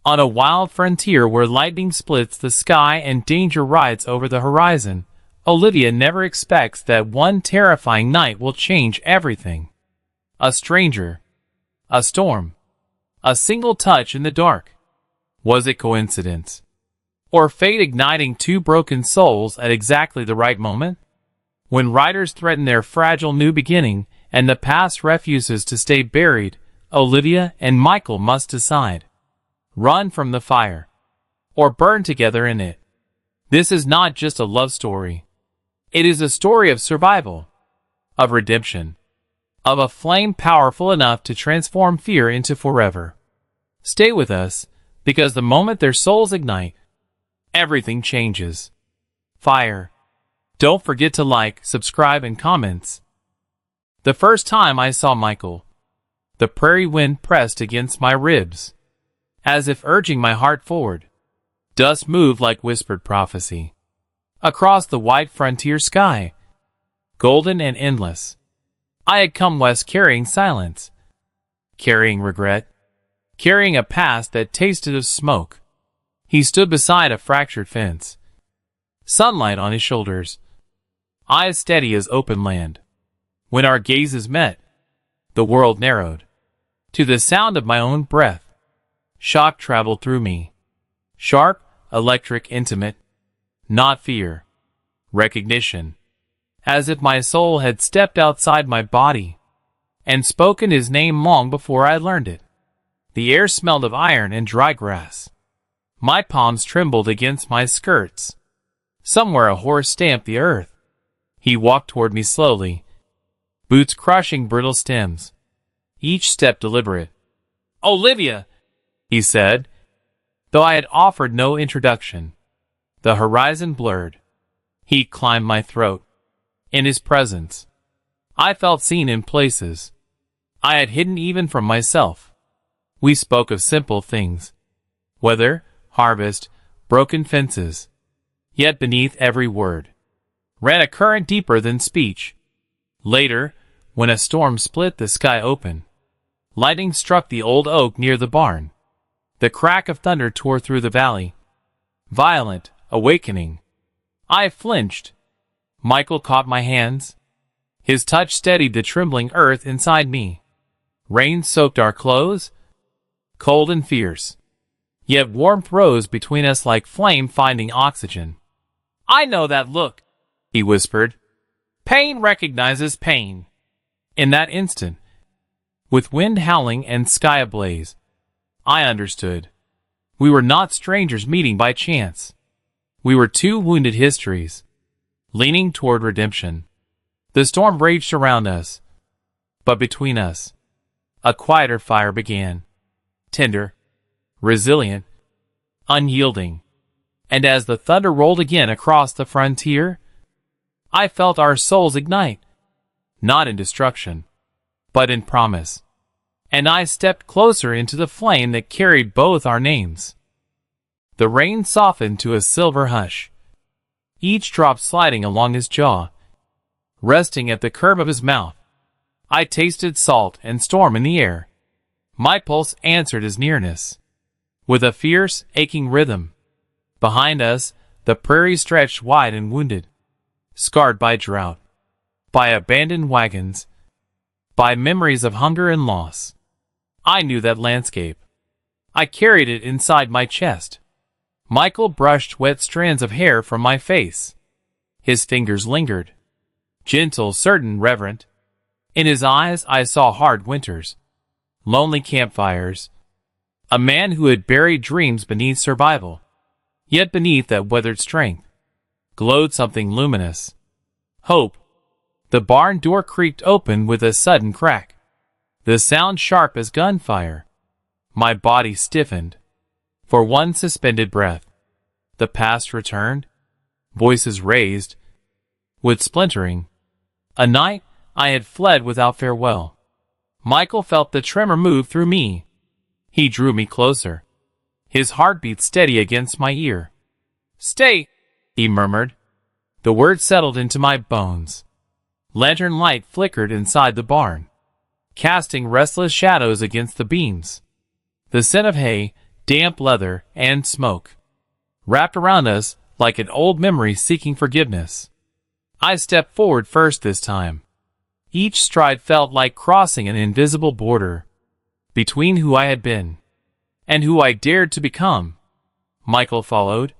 On a wild frontier where lightning splits the sky and danger rides over the horizon, Olivia never expects that one terrifying night will change everything. A stranger. A storm. A single touch in the dark. Was it coincidence? Or fate igniting two broken souls at exactly the right moment? When riders threaten their fragile new beginning and the past refuses to stay buried, Olivia and Michael must decide. Run from the fire. Or burn together in it. This is not just a love story. It is a story of survival. Of redemption. Of a flame powerful enough to transform fear into forever. Stay with us, because the moment their souls ignite, everything changes. Fire. Don't forget to like, subscribe, and comments. The first time I saw Michael, the prairie wind pressed against my ribs, as if urging my heart forward. Dust moved like whispered prophecy. Across the white frontier sky, golden and endless, I had come west carrying silence, carrying regret, carrying a past that tasted of smoke. He stood beside a fractured fence, sunlight on his shoulders, eyes steady as open land. When our gazes met, the world narrowed. To the sound of my own breath, shock traveled through me. Sharp, electric, intimate. Not fear. Recognition. As if my soul had stepped outside my body and spoken his name long before I learned it. The air smelled of iron and dry grass. My palms trembled against my skirts. Somewhere a horse stamped the earth. He walked toward me slowly, boots crushing brittle stems, each step deliberate. "Olivia," he said, though I had offered no introduction. The horizon blurred. He climbed my throat. In his presence, I felt seen in places I had hidden even from myself. We spoke of simple things. Weather, harvest, broken fences. Yet beneath every word ran a current deeper than speech. Later, when a storm split the sky open, lightning struck the old oak near the barn. The crack of thunder tore through the valley. Violent, awakening. I flinched. Michael caught my hands. His touch steadied the trembling earth inside me. Rain soaked our clothes, cold and fierce. Yet warmth rose between us like flame finding oxygen. "I know that look," he whispered. "Pain recognizes pain." In that instant, with wind howling and sky ablaze, I understood. We were not strangers meeting by chance. We were two wounded histories, leaning toward redemption. The storm raged around us, but between us, a quieter fire began. Tender, resilient, unyielding. And as the thunder rolled again across the frontier, I felt our souls ignite, not in destruction, but in promise. And I stepped closer into the flame that carried both our names. The rain softened to a silver hush, each drop sliding along his jaw, resting at the curve of his mouth. I tasted salt and storm in the air. My pulse answered his nearness, with a fierce, aching rhythm. Behind us, the prairie stretched wide and wounded, scarred by drought, by abandoned wagons, by memories of hunger and loss. I knew that landscape. I carried it inside my chest. Michael brushed wet strands of hair from my face. His fingers lingered, gentle, certain, reverent. In his eyes I saw hard winters, lonely campfires, a man who had buried dreams beneath survival. Yet beneath that weathered strength glowed something luminous. Hope. The barn door creaked open with a sudden crack, the sound sharp as gunfire. My body stiffened. For one suspended breath, the past returned, voices raised, with splintering. A night I had fled without farewell. Michael felt the tremor move through me. He drew me closer, his heartbeat steady against my ear. "Stay," he murmured. The words settled into my bones. Lantern light flickered inside the barn, casting restless shadows against the beams. The scent of hay, damp leather, and smoke, wrapped around us like an old memory seeking forgiveness. I stepped forward first this time. Each stride felt like crossing an invisible border between who I had been and who I dared to become. Michael followed,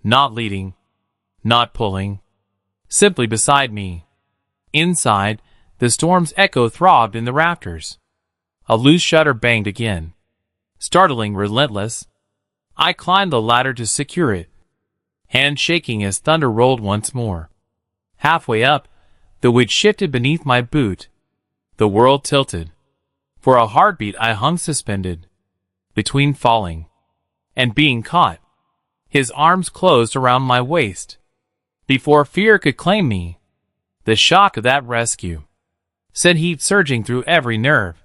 not leading, not pulling, simply beside me. Inside, the storm's echo throbbed in the rafters. A loose shutter banged again, startling, relentless. I climbed the ladder to secure it, hand shaking as thunder rolled once more. Halfway up, the weight shifted beneath my boot. The world tilted. For a heartbeat I hung suspended, between falling and being caught. His arms closed around my waist. Before fear could claim me, the shock of that rescue sent heat surging through every nerve.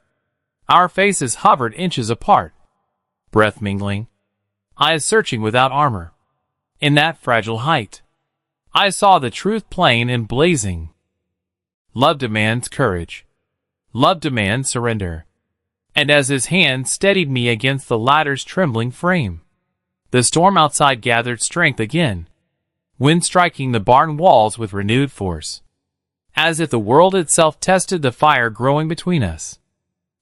Our faces hovered inches apart, breath mingling, eyes searching without armor. In that fragile height, I saw the truth plain and blazing. Love demands courage. Love demands surrender. And as his hand steadied me against the ladder's trembling frame, the storm outside gathered strength again, wind striking the barn walls with renewed force, as if the world itself tested the fire growing between us.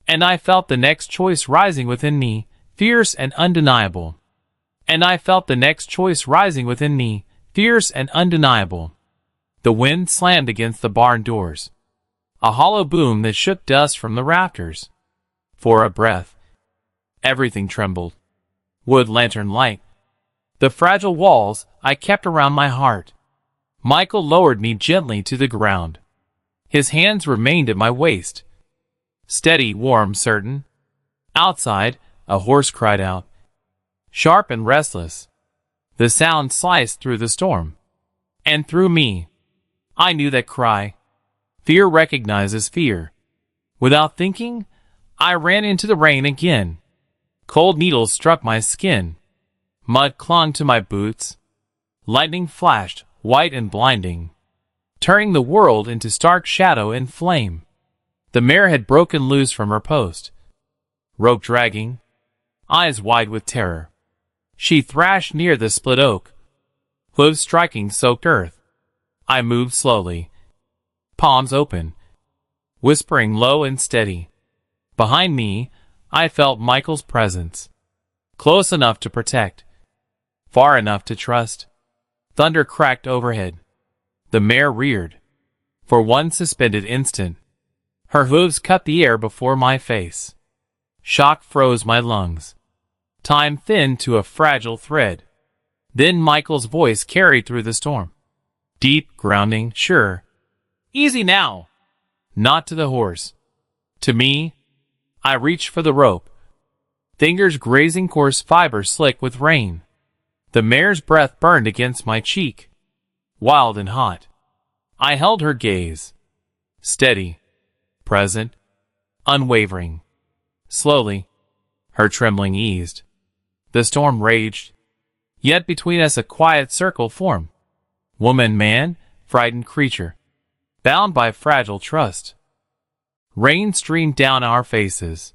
And I felt the next choice rising within me, fierce and undeniable. And I felt the next choice rising within me, fierce and undeniable. The wind slammed against the barn doors, a hollow boom that shook dust from the rafters. For a breath, everything trembled. Wood lantern light, the fragile walls I kept around my heart. Michael lowered me gently to the ground. His hands remained at my waist, steady, warm, certain. Outside, a horse cried out, sharp and restless. The sound sliced through the storm, and through me. I knew that cry. Fear recognizes fear. Without thinking, I ran into the rain again. Cold needles struck my skin. Mud clung to my boots. Lightning flashed, white and blinding, turning the world into stark shadow and flame. The mare had broken loose from her post, rope dragging, eyes wide with terror. She thrashed near the split oak, hooves striking soaked earth. I moved slowly, palms open, whispering low and steady. Behind me, I felt Michael's presence, close enough to protect, far enough to trust. Thunder cracked overhead. The mare reared. For one suspended instant, her hooves cut the air before my face. Shock froze my lungs. Time thinned to a fragile thread. Then Michael's voice carried through the storm. Deep, grounding, sure. Easy now. Not to the horse. To me. I reached for the rope, fingers grazing coarse fiber slick with rain. The mare's breath burned against my cheek, wild and hot. I held her gaze, steady, present, unwavering. Slowly, her trembling eased. The storm raged, yet between us a quiet circle formed. Woman, man, frightened creature, bound by fragile trust. Rain streamed down our faces.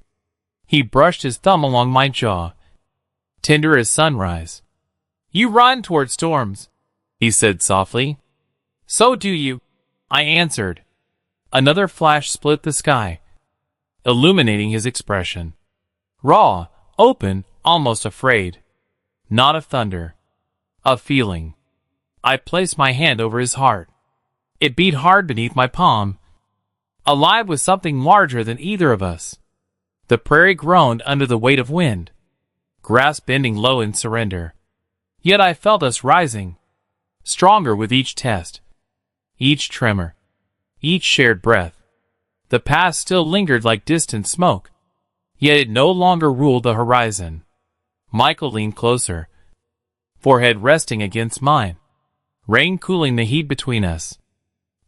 He brushed his thumb along my jaw, tender as sunrise. You run toward storms, he said softly. So do you, I answered. Another flash split the sky, illuminating his expression. Raw, open, almost afraid. Not of thunder, of feeling. I placed my hand over his heart. It beat hard beneath my palm, alive with something larger than either of us. The prairie groaned under the weight of wind, grass bending low in surrender. Yet I felt us rising, stronger with each test, each tremor, each shared breath. The past still lingered like distant smoke, yet it no longer ruled the horizon. Michael leaned closer, forehead resting against mine, rain cooling the heat between us.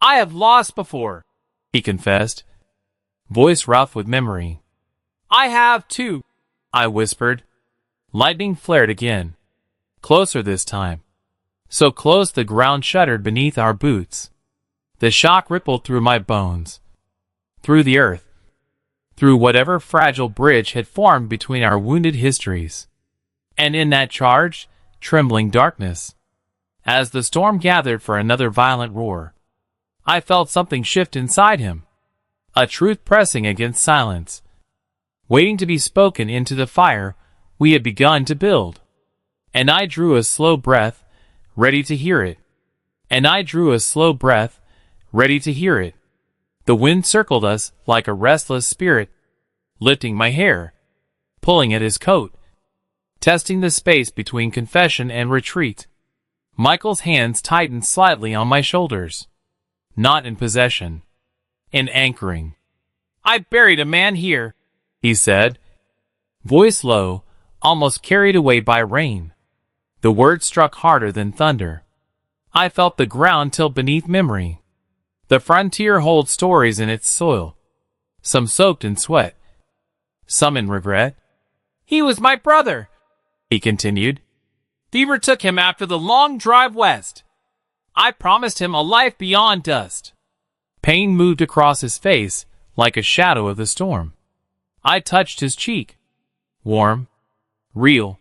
I have lost before, he confessed, voice rough with memory. I have too, I whispered. Lightning flared again, closer this time, so close the ground shuddered beneath our boots. The shock rippled through my bones, through the earth, through whatever fragile bridge had formed between our wounded histories. And in that charged, trembling darkness, as the storm gathered for another violent roar, I felt something shift inside him. A truth pressing against silence, waiting to be spoken into the fire we had begun to build. And I drew a slow breath, ready to hear it. And I drew a slow breath, ready to hear it. The wind circled us like a restless spirit, lifting my hair, pulling at his coat, testing the space between confession and retreat. Michael's hands tightened slightly on my shoulders. Not in possession. In anchoring. "I buried a man here," he said, voice low, almost carried away by rain. The words struck harder than thunder. I felt the ground tilt beneath memory. The frontier holds stories in its soil, some soaked in sweat, some in regret. "He was my brother," he continued. "Fever took him after the long drive west. I promised him a life beyond dust." Pain moved across his face like a shadow of the storm. I touched his cheek. Warm. Real.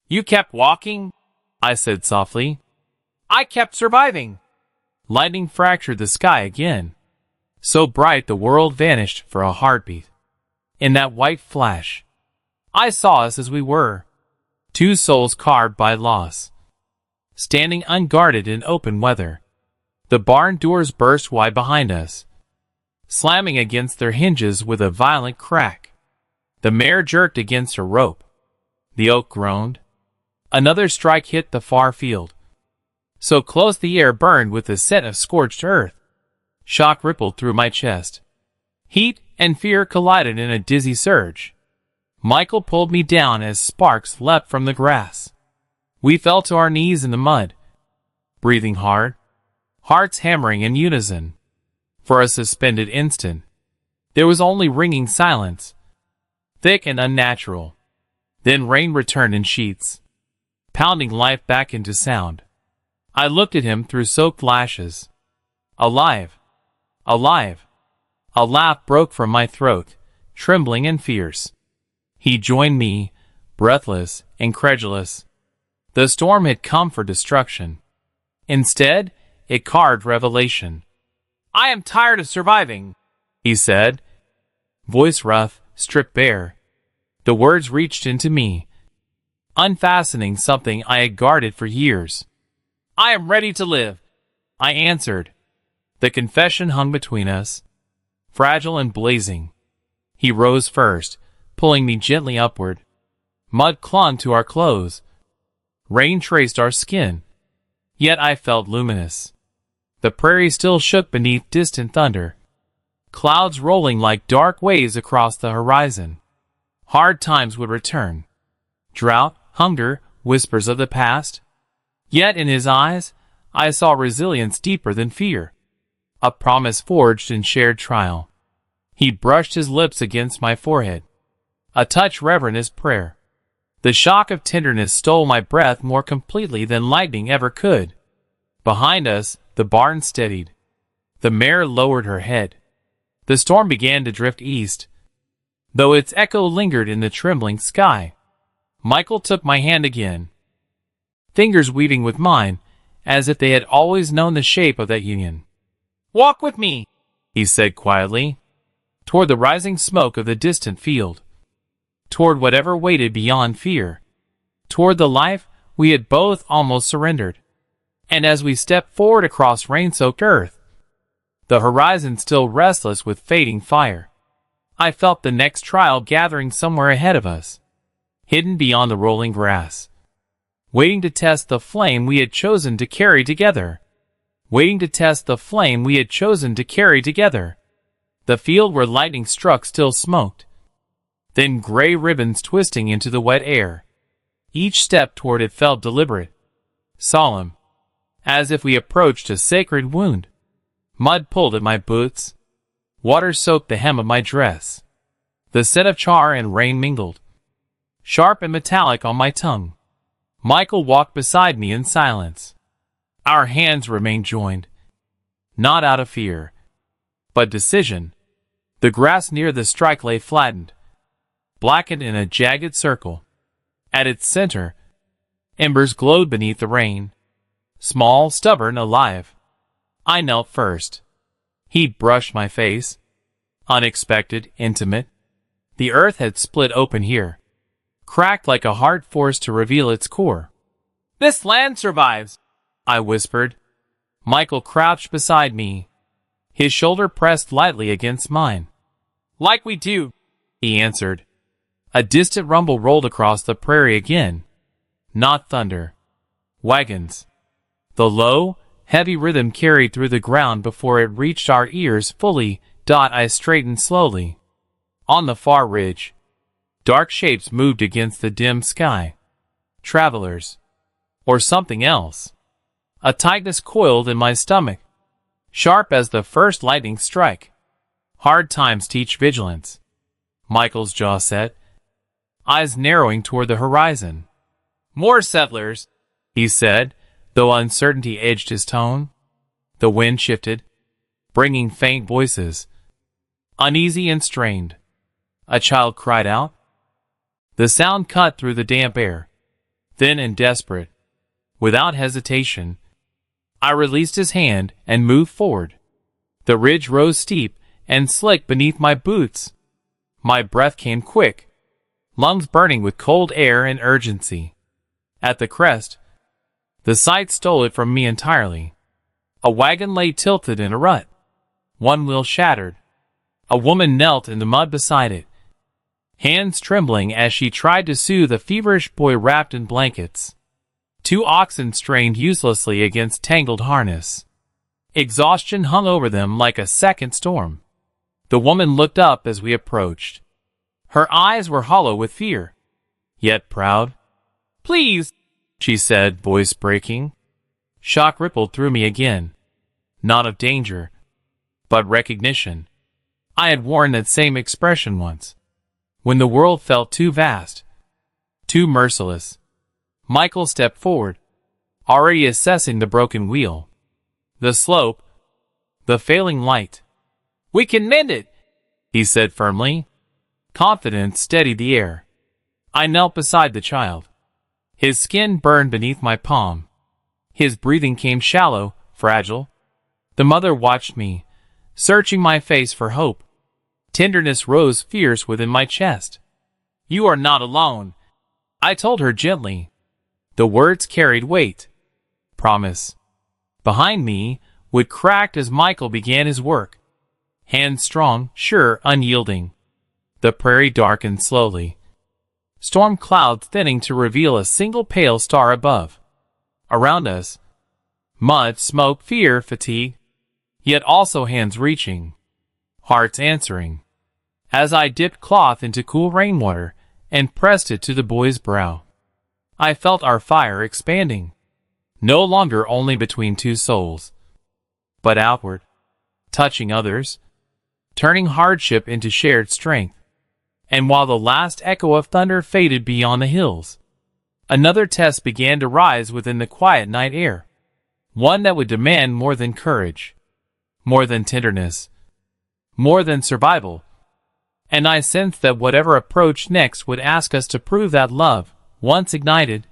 "You kept walking," I said softly. "I kept surviving." Lightning fractured the sky again. So bright the world vanished for a heartbeat. In that white flash, I saw us as we were. Two souls carved by loss, standing unguarded in open weather. The barn doors burst wide behind us, slamming against their hinges with a violent crack. The mare jerked against her rope. The oak groaned. Another strike hit the far field. So close the air burned with the scent of scorched earth. Shock rippled through my chest. Heat and fear collided in a dizzy surge. Michael pulled me down as sparks leapt from the grass. We fell to our knees in the mud, breathing hard, hearts hammering in unison. For a suspended instant, there was only ringing silence, thick and unnatural. Then rain returned in sheets, pounding life back into sound. I looked at him through soaked lashes. Alive. Alive. A laugh broke from my throat, trembling and fierce. He joined me, breathless, incredulous. The storm had come for destruction. Instead, it carved revelation. "I am tired of surviving," he said, voice rough, stripped bare. The words reached into me, unfastening something I had guarded for years. "I am ready to live," I answered. The confession hung between us, fragile and blazing. He rose first, pulling me gently upward. Mud clung to our clothes. Rain traced our skin. Yet I felt luminous. The prairie still shook beneath distant thunder. Clouds rolling like dark waves across the horizon. Hard times would return. Drought, hunger, whispers of the past. Yet in his eyes, I saw resilience deeper than fear. A promise forged in shared trial. He brushed his lips against my forehead. A touch reverent as prayer. The shock of tenderness stole my breath more completely than lightning ever could. Behind us, the barn steadied. The mare lowered her head. The storm began to drift east, though its echo lingered in the trembling sky. Michael took my hand again, fingers weaving with mine, as if they had always known the shape of that union. "Walk with me," he said quietly, toward the rising smoke of the distant field, toward whatever waited beyond fear, toward the life we had both almost surrendered. And as we stepped forward across rain-soaked earth, the horizon still restless with fading fire, I felt the next trial gathering somewhere ahead of us, hidden beyond the rolling grass, waiting to test the flame we had chosen to carry together. Waiting to test the flame we had chosen to carry together. The field where lightning struck still smoked, thin gray ribbons twisting into the wet air. Each step toward it felt deliberate, solemn, as if we approached a sacred wound. Mud pulled at my boots. Water soaked the hem of my dress. The scent of char and rain mingled, sharp and metallic on my tongue. Michael walked beside me in silence. Our hands remained joined, not out of fear, but decision. The grass near the strike lay flattened, blackened in a jagged circle. At its center, embers glowed beneath the rain. Small, stubborn, alive. I knelt first. Heat brushed my face. Unexpected, intimate. The earth had split open here, cracked like a heart forced to reveal its core. "This land survives," I whispered. Michael crouched beside me, his shoulder pressed lightly against mine. "Like we do," he answered. A distant rumble rolled across the prairie again. Not thunder. Wagons. The low, heavy rhythm carried through the ground before it reached our ears fully. I straightened slowly. On the far ridge, dark shapes moved against the dim sky. Travelers. Or something else. A tightness coiled in my stomach, sharp as the first lightning strike. Hard times teach vigilance. Michael's jaw set, eyes narrowing toward the horizon. "More settlers," he said, though uncertainty edged his tone. The wind shifted, bringing faint voices, uneasy and strained. A child cried out. The sound cut through the damp air. Thin and desperate, without hesitation, I released his hand and moved forward. The ridge rose steep and slick beneath my boots. My breath came quick, lungs burning with cold air and urgency. At the crest, the sight stole it from me entirely. A wagon lay tilted in a rut, one wheel shattered. A woman knelt in the mud beside it, hands trembling as she tried to soothe a feverish boy wrapped in blankets. 2 oxen strained uselessly against tangled harness. Exhaustion hung over them like a second storm. The woman looked up as we approached. Her eyes were hollow with fear, yet proud. "Please," she said, voice breaking. Shock rippled through me again. Not of danger, but recognition. I had worn that same expression once, when the world felt too vast, too merciless. Michael stepped forward, already assessing the broken wheel, the slope, the failing light. "We can mend it," he said firmly. Confidence steadied the air. I knelt beside the child. His skin burned beneath my palm. His breathing came shallow, fragile. The mother watched me, searching my face for hope. Tenderness rose fierce within my chest. "You are not alone," I told her gently. The words carried weight. Promise. Behind me, wood cracked as Michael began his work. Hands strong, sure, unyielding. The prairie darkened slowly. Storm clouds thinning to reveal a single pale star above. Around us, mud, smoke, fear, fatigue, yet also hands reaching, hearts answering. As I dipped cloth into cool rainwater and pressed it to the boy's brow, I felt our fire expanding, no longer only between 2 souls, but outward, touching others, turning hardship into shared strength. And while the last echo of thunder faded beyond the hills, another test began to rise within the quiet night air, one that would demand more than courage, more than tenderness, more than survival. And I sensed that whatever approached next would ask us to prove that love, once ignited,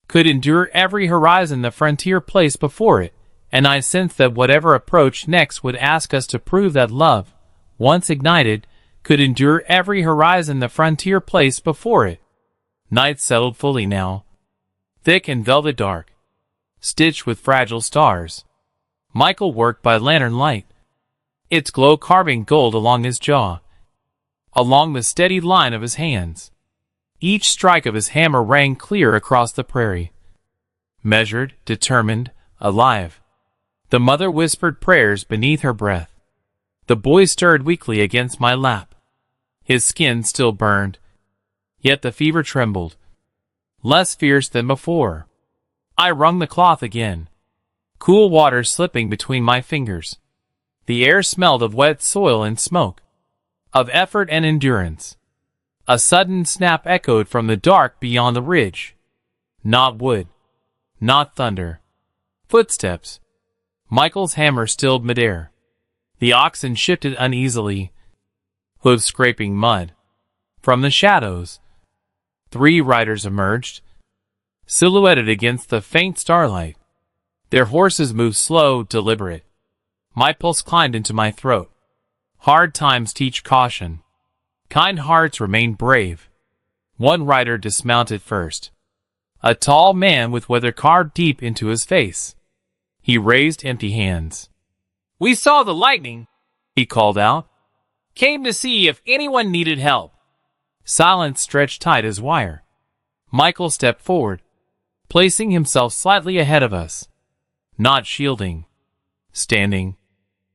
could endure every horizon the frontier placed before it. And I sensed that whatever approached next would ask us to prove that love, once ignited, could endure every horizon the frontier placed before it. Night settled fully now, thick and velvet dark, stitched with fragile stars. Michael worked by lantern light, its glow carving gold along his jaw, along the steady line of his hands. Each strike of his hammer rang clear across the prairie. Measured, determined, alive. The mother whispered prayers beneath her breath. The boy stirred weakly against my lap. His skin still burned, yet the fever trembled, less fierce than before. I wrung the cloth again, cool water slipping between my fingers. The air smelled of wet soil and smoke, of effort and endurance. A sudden snap echoed from the dark beyond the ridge. Not wood, not thunder. Footsteps. Michael's hammer stilled midair. The oxen shifted uneasily, hooves scraping mud. From the shadows, 3 riders emerged, silhouetted against the faint starlight. Their horses moved slow, deliberate. My pulse climbed into my throat. Hard times teach caution. Kind hearts remain brave. One rider dismounted first. A tall man with weather carved deep into his face. He raised empty hands. "We saw the lightning," he called out. "Came to see if anyone needed help." Silence stretched tight as wire. Michael stepped forward, placing himself slightly ahead of us. Not shielding. Standing.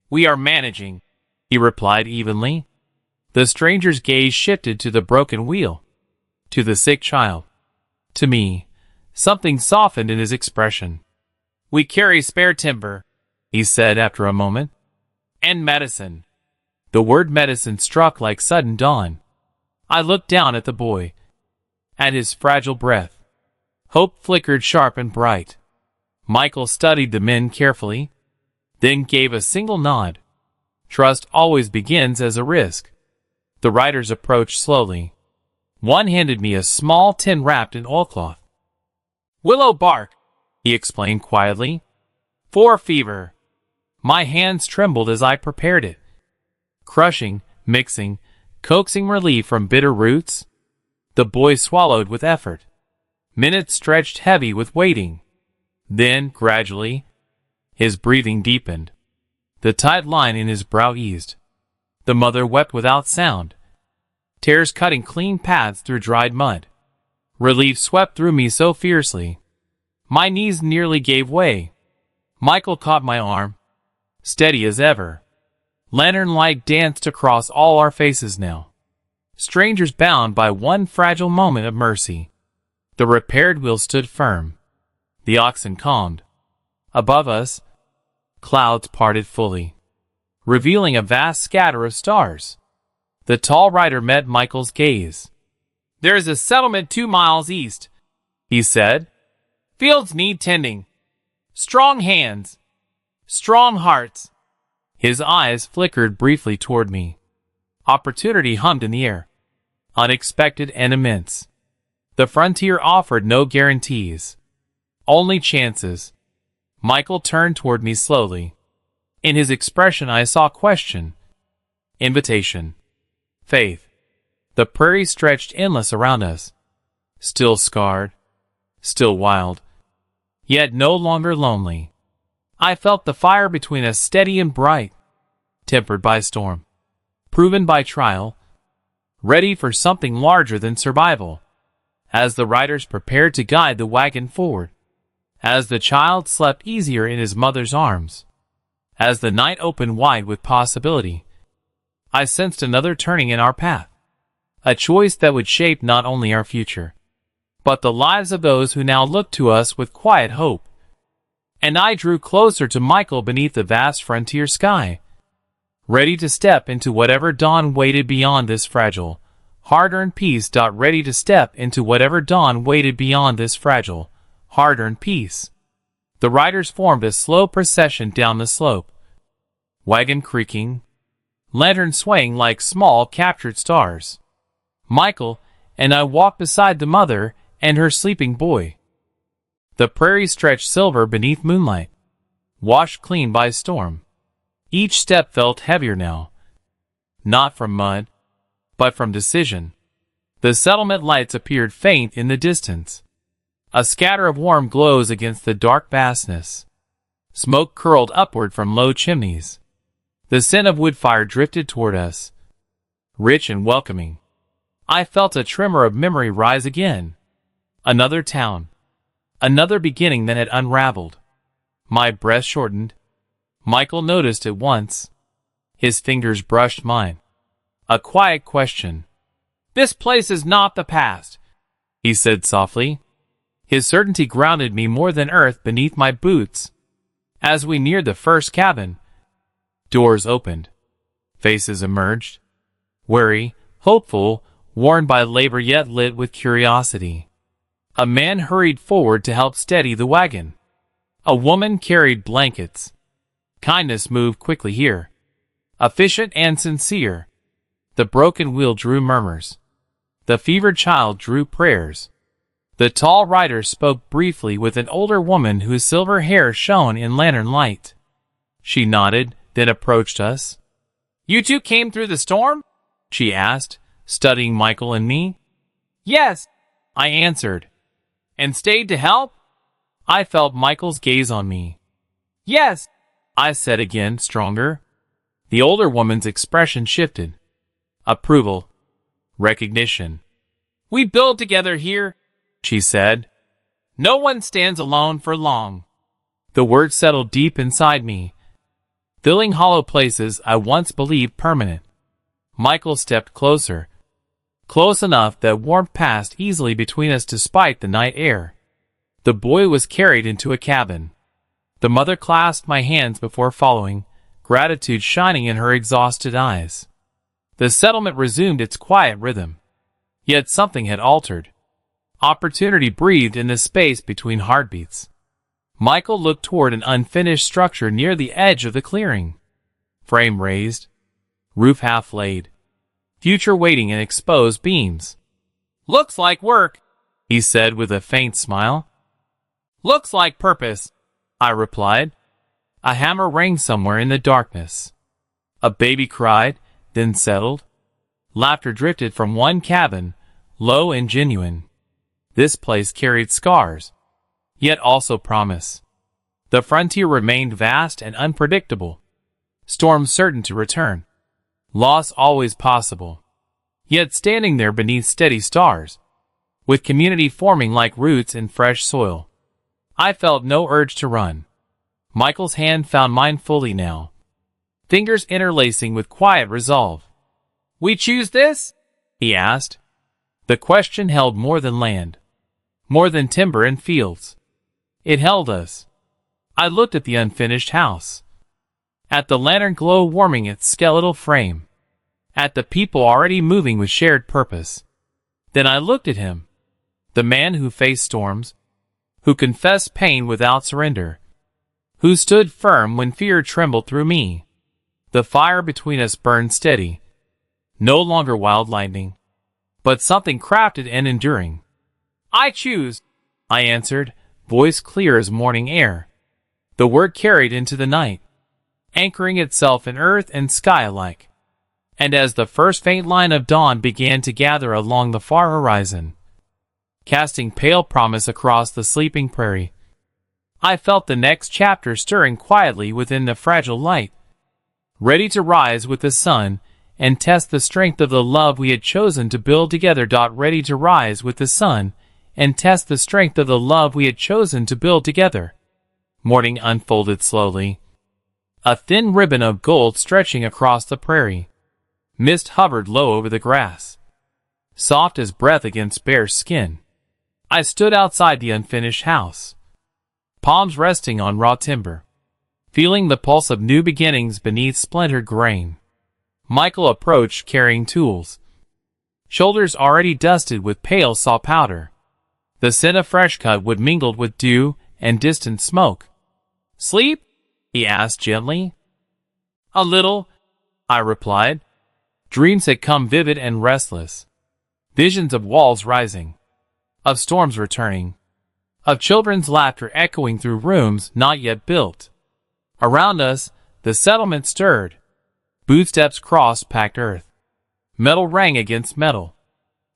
"We are managing," he replied evenly. The stranger's gaze shifted to the broken wheel, to the sick child, to me. Something softened in his expression. "We carry spare timber," he said after a moment. "And medicine." The word medicine struck like sudden dawn. I looked down at the boy, at his fragile breath. Hope flickered sharp and bright. Michael studied the men carefully, then gave a single nod. Trust always begins as a risk. The riders approached slowly. One handed me a small tin wrapped in oilcloth. "Willow bark," he explained quietly. "For fever." My hands trembled as I prepared it. Crushing, mixing, coaxing relief from bitter roots. The boy swallowed with effort. Minutes stretched heavy with waiting. Then, gradually, his breathing deepened. The tight line in his brow eased. The mother wept without sound, tears cutting clean paths through dried mud. Relief swept through me so fiercely. My knees nearly gave way. Michael caught my arm, steady as ever. Lantern light danced across all our faces now. Strangers bound by one fragile moment of mercy. The repaired wheel stood firm. The oxen calmed. Above us, clouds parted fully, revealing a vast scatter of stars. The tall rider met Michael's gaze. "There is a settlement 2 miles east," he said. "Fields need tending. Strong hands. Strong hearts." His eyes flickered briefly toward me. Opportunity hummed in the air. Unexpected and immense. The frontier offered no guarantees. Only chances. Michael turned toward me slowly. In his expression I saw question, invitation, faith. The prairie stretched endless around us. Still scarred. Still wild. Yet no longer lonely. I felt the fire between us steady and bright. Tempered by storm. Proven by trial. Ready for something larger than survival. As the riders prepared to guide the wagon forward. As the child slept easier in his mother's arms. As the night opened wide with possibility. I sensed another turning in our path. A choice that would shape not only our future, but the lives of those who now looked to us with quiet hope. And I drew closer to Michael beneath the vast frontier sky, ready to step into whatever dawn waited beyond this fragile, hard-earned peace. Ready to step into whatever dawn waited beyond this fragile, hard-earned peace. The riders formed a slow procession down the slope. Wagon creaking, lantern swaying like small captured stars. Michael and I walked beside the mother and her sleeping boy. The prairie stretched silver beneath moonlight, washed clean by storm. Each step felt heavier now, not from mud, but from decision. The settlement lights appeared faint in the distance. A scatter of warm glows against the dark vastness. Smoke curled upward from low chimneys. The scent of wood fire drifted toward us, rich and welcoming. I felt a tremor of memory rise again. Another town. Another beginning that had unraveled. My breath shortened. Michael noticed at once. His fingers brushed mine. A quiet question. "This place is not the past," he said softly. His certainty grounded me more than earth beneath my boots. As we neared the first cabin, doors opened. Faces emerged. Wary, hopeful, worn by labor yet lit with curiosity. A man hurried forward to help steady the wagon. A woman carried blankets. Kindness moved quickly here. Efficient and sincere. The broken wheel drew murmurs. The fevered child drew prayers. The tall rider spoke briefly with an older woman whose silver hair shone in lantern light. She nodded, then approached us. "You two came through the storm?" she asked, studying Michael and me. "Yes," I answered. "And stayed to help?" I felt Michael's gaze on me. "Yes," I said again, stronger. The older woman's expression shifted. Approval. Recognition. "We build together here," she said. "No one stands alone for long." The words settled deep inside me, filling hollow places I once believed permanent. Michael stepped closer, close enough that warmth passed easily between us despite the night air. The boy was carried into a cabin. The mother clasped my hands before following, gratitude shining in her exhausted eyes. The settlement resumed its quiet rhythm. Yet something had altered. Opportunity breathed in the space between heartbeats. Michael looked toward an unfinished structure near the edge of the clearing. Frame raised, roof half laid, future waiting in exposed beams. "Looks like work," he said with a faint smile. "Looks like purpose," I replied. A hammer rang somewhere in the darkness. A baby cried, then settled. Laughter drifted from one cabin, low and genuine. This place carried scars, yet also promise. The frontier remained vast and unpredictable. Storms certain to return. Loss always possible. Yet standing there beneath steady stars, with community forming like roots in fresh soil, I felt no urge to run. Michael's hand found mine fully now, fingers interlacing with quiet resolve. "We choose this?" he asked. The question held more than land, more than timber and fields. It held us. I looked at the unfinished house, at the lantern glow warming its skeletal frame, at the people already moving with shared purpose. Then I looked at him, the man who faced storms, who confessed pain without surrender, who stood firm when fear trembled through me. The fire between us burned steady, no longer wild lightning, but something crafted and enduring. "I choose," I answered, voice clear as morning air. The word carried into the night, anchoring itself in earth and sky alike. And as the first faint line of dawn began to gather along the far horizon, casting pale promise across the sleeping prairie, I felt the next chapter stirring quietly within the fragile light, ready to rise with the sun and test the strength of the love we had chosen to build together. Ready to rise with the sun and test the strength of the love we had chosen to build together. Morning unfolded slowly, a thin ribbon of gold stretching across the prairie. Mist hovered low over the grass, soft as breath against bare skin. I stood outside the unfinished house, palms resting on raw timber, feeling the pulse of new beginnings beneath splintered grain. Michael approached carrying tools, shoulders already dusted with pale saw powder. The scent of fresh cut wood mingled with dew and distant smoke. "Sleep?" he asked gently. "A little," I replied. Dreams had come vivid and restless. Visions of walls rising, of storms returning, of children's laughter echoing through rooms not yet built. Around us, the settlement stirred. Bootsteps crossed packed earth. Metal rang against metal.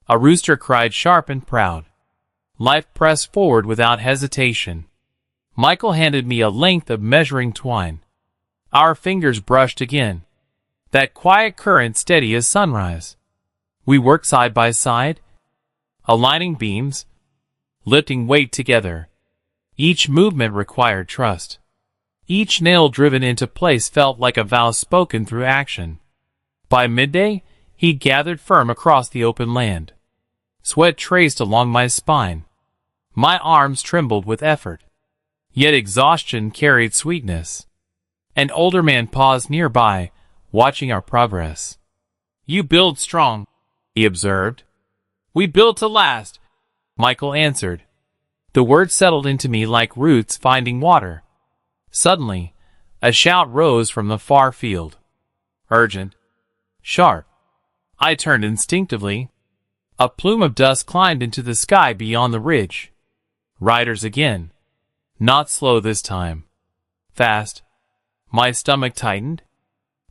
A rooster cried sharp and proud. Life pressed forward without hesitation. Michael handed me a length of measuring twine. Our fingers brushed again, that quiet current steady as sunrise. We worked side by side, aligning beams, lifting weight together. Each movement required trust. Each nail driven into place felt like a vow spoken through action. By midday, he gathered firm across the open land. Sweat traced along my spine. My arms trembled with effort. Yet exhaustion carried sweetness. An older man paused nearby, watching our progress. "You build strong," he observed. "We build to last," Michael answered. The words settled into me like roots finding water. Suddenly, a shout rose from the far field. Urgent. Sharp. I turned instinctively. A plume of dust climbed into the sky beyond the ridge. Riders again. Not slow this time. Fast. My stomach tightened.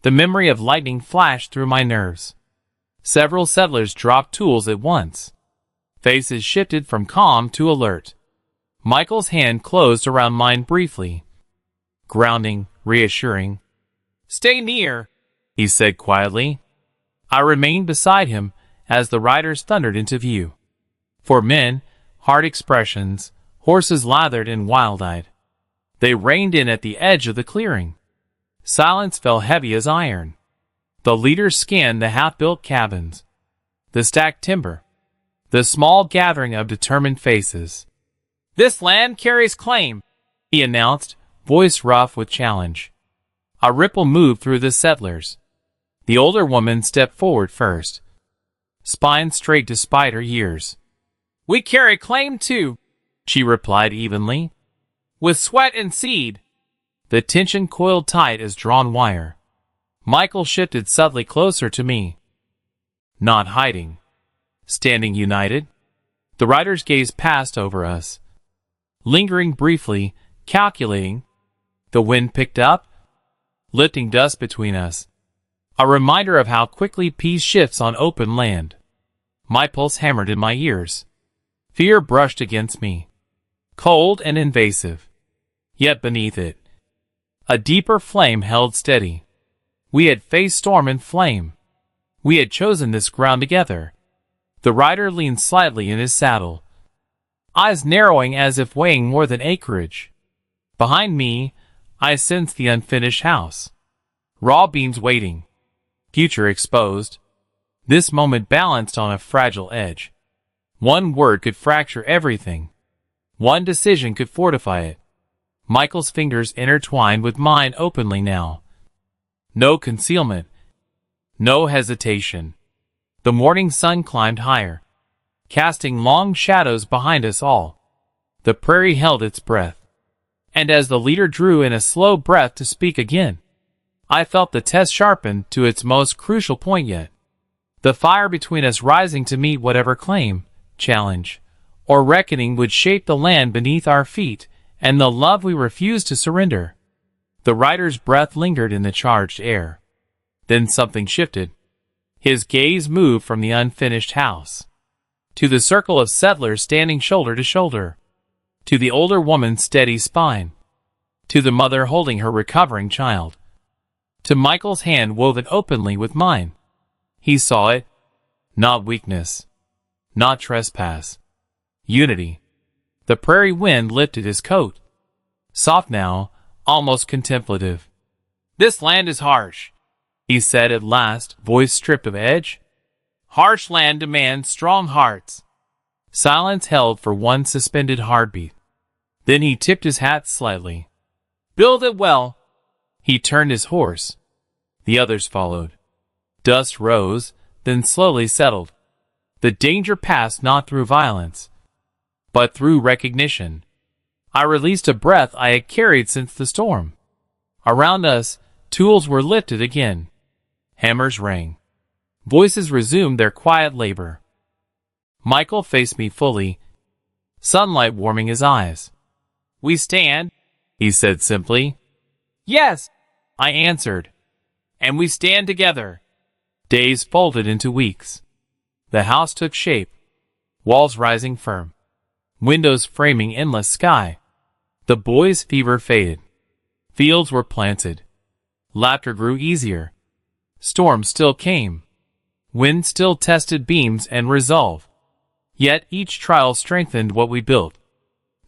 The memory of lightning flashed through my nerves. Several settlers dropped tools at once. Faces shifted from calm to alert. Michael's hand closed around mine briefly. Grounding, reassuring. "Stay near," he said quietly. I remained beside him as the riders thundered into view. 4 men, hard expressions, horses lathered and wild-eyed. They reined in at the edge of the clearing. Silence fell heavy as iron. The leaders scanned the half-built cabins, the stacked timber, the small gathering of determined faces. "This land carries claim," he announced, voice rough with challenge. A ripple moved through the settlers. The older woman stepped forward first, spine straight despite her years. "We carry claim too," she replied evenly. "With sweat and seed." The tension coiled tight as drawn wire. Michael shifted subtly closer to me. Not hiding. Standing united. The riders gazed past over us. Lingering briefly, calculating. The wind picked up, lifting dust between us. A reminder of how quickly peace shifts on open land. My pulse hammered in my ears. Fear brushed against me. Cold and invasive. Yet beneath it, a deeper flame held steady. We had faced storm and flame. We had chosen this ground together. The rider leaned slightly in his saddle, eyes narrowing as if weighing more than acreage. Behind me, I sensed the unfinished house. Raw beams waiting. Future exposed. This moment balanced on a fragile edge. One word could fracture everything. One decision could fortify it. Michael's fingers intertwined with mine openly now. No concealment. No hesitation. The morning sun climbed higher, casting long shadows behind us all. The prairie held its breath. And as the leader drew in a slow breath to speak again, I felt the test sharpen to its most crucial point yet. The fire between us rising to meet whatever claim, challenge, or reckoning would shape the land beneath our feet and the love we refused to surrender. The rider's breath lingered in the charged air. Then something shifted. His gaze moved from the unfinished house to the circle of settlers standing shoulder to shoulder, to the older woman's steady spine, to the mother holding her recovering child, to Michael's hand woven openly with mine. He saw it. Not weakness. Not trespass. Unity. The prairie wind lifted his coat. Soft now, almost contemplative. "This land is harsh," he said at last, voice stripped of edge. "Harsh land demands strong hearts." Silence held for one suspended heartbeat. Then he tipped his hat slightly. "Build it well." He turned his horse. The others followed. Dust rose, then slowly settled. The danger passed not through violence, but through recognition. I released a breath I had carried since the storm. Around us, tools were lifted again. Hammers rang. Voices resumed their quiet labor. Michael faced me fully, sunlight warming his eyes. "We stand," he said simply. "Yes," I answered. "And we stand together." Days folded into weeks. The house took shape, walls rising firm, windows framing endless sky. The boys' fever faded. Fields were planted. Laughter grew easier. Storms still came. Wind still tested beams and resolve. Yet each trial strengthened what we built.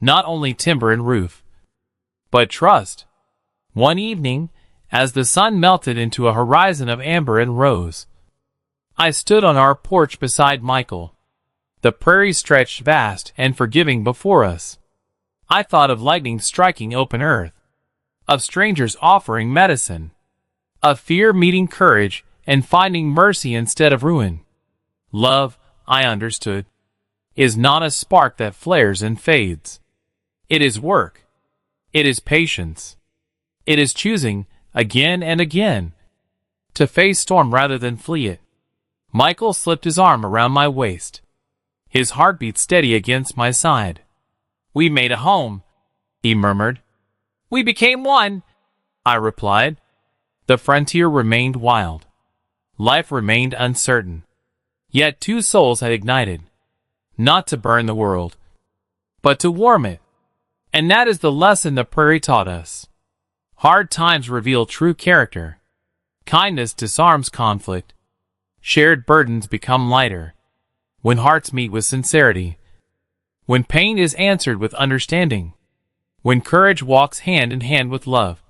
Not only timber and roof, but trust. One evening, as the sun melted into a horizon of amber and rose, I stood on our porch beside Michael. The prairie stretched vast and forgiving before us. I thought of lightning striking open earth, of strangers offering medicine, of fear meeting courage and finding mercy instead of ruin. Love, I understood, is not a spark that flares and fades. It is work. It is patience. It is choosing, again and again, to face storm rather than flee it. Michael slipped his arm around my waist. his heartbeat steady against my side. "We made a home," he murmured. "We became one," I replied. The frontier remained wild. Life remained uncertain. Yet two souls had ignited, not to burn the world, but to warm it. And that is the lesson the prairie taught us. Hard times reveal true character. Kindness disarms conflict. Shared burdens become lighter when hearts meet with sincerity. When pain is answered with understanding. When courage walks hand in hand with love.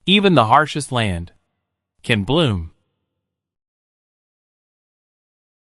Even the harshest land can bloom.